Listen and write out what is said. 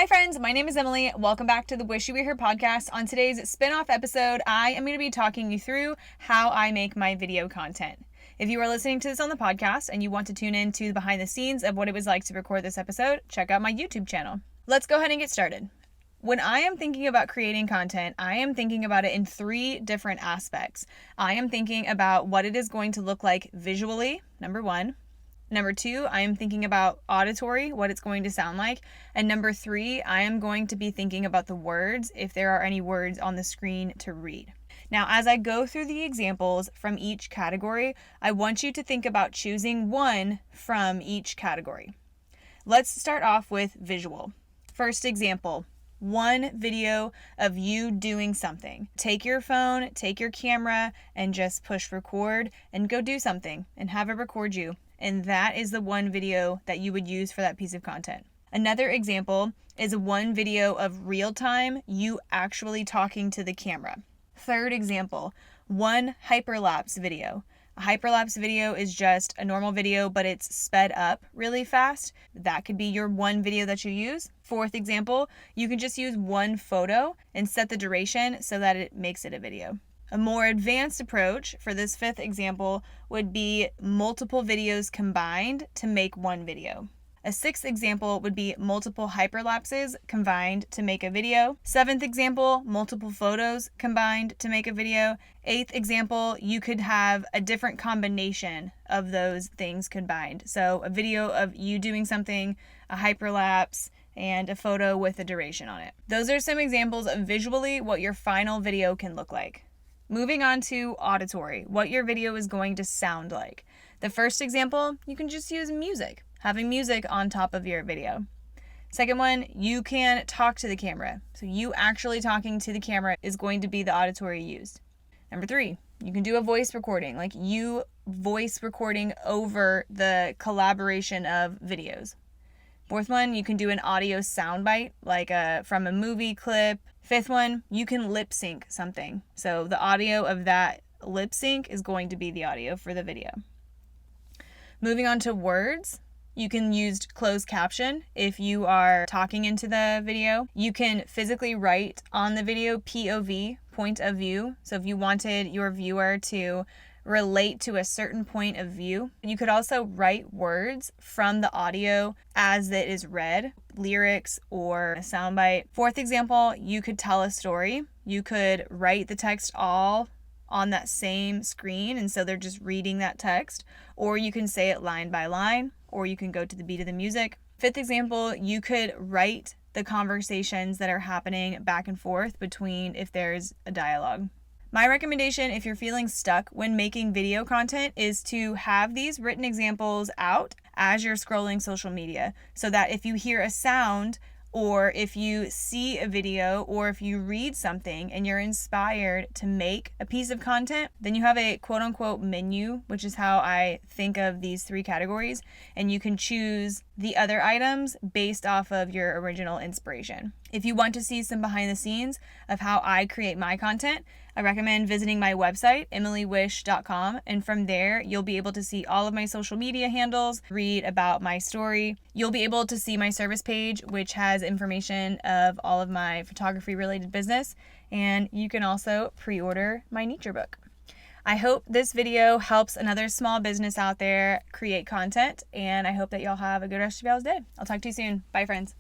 Hi friends, my name is Emily. Welcome back to the Wish You Were Here podcast. On today's spin-off episode, I am going to be talking you through how I make my video content. If you are listening to this on the podcast and you want to tune in to the behind the scenes of what it was like to record this episode, check out my YouTube channel. Let's go ahead and get started. When I am thinking about creating content, I am thinking about it in three different aspects. I am thinking about what it is going to look like visually, number one. Number two, I am thinking about auditory, what it's going to sound like. And number three, I am going to be thinking about the words, if there are any words on the screen to read. Now, as I go through the examples from each category, I want you to think about choosing one from each category. Let's start off with visual. First example, one video of you doing something. Take your phone, take your camera, and just push record and go do something and have it record you. And that is the one video that you would use for that piece of content. Another example is one video of real time, you actually talking to the camera. Third example, one hyperlapse video. A hyperlapse video is just a normal video, but it's sped up really fast. That could be your one video that you use. Fourth example, you can just use one photo and set the duration so that it makes it a video. A more advanced approach for this fifth example would be multiple videos combined to make one video. A sixth example would be multiple hyperlapses combined to make a video. Seventh example, multiple photos combined to make a video. Eighth example, you could have a different combination of those things combined. So a video of you doing something, a hyperlapse, and a photo with a duration on it. Those are some examples of visually what your final video can look like. Moving on to auditory, what your video is going to sound like. The first example, you can just use music, having music on top of your video. Second one, you can talk to the camera. So you actually talking to the camera is going to be the auditory used. Number three, you can do a voice recording, like you voice recording over the collaboration of videos. Fourth one, you can do an audio soundbite, like from a movie clip. Fifth one, you can lip sync something. So the audio of that lip sync is going to be the audio for the video. Moving on to words, you can use closed caption if you are talking into the video. You can physically write on the video POV, point of view. So if you wanted your viewer to relate to a certain point of view. You could also write words from the audio as it is read, lyrics or a soundbite. Fourth example, you could tell a story. You could write the text all on that same screen, and so they're just reading that text, or you can say it line by line, or you can go to the beat of the music. Fifth example, you could write the conversations that are happening back and forth between if there's a dialogue. My recommendation, if you're feeling stuck when making video content, is to have these written examples out as you're scrolling social media, so that if you hear a sound or if you see a video or if you read something and you're inspired to make a piece of content, then you have a quote unquote menu, which is how I think of these three categories, and you can choose the other items based off of your original inspiration. If you want to see some behind the scenes of how I create my content, I recommend visiting my website, emilywish.com, and from there, you'll be able to see all of my social media handles, read about my story. You'll be able to see my service page, which has information of all of my photography-related business, and you can also pre-order my nature book. I hope this video helps another small business out there create content, and I hope that y'all have a good rest of y'all's day. I'll talk to you soon. Bye, friends.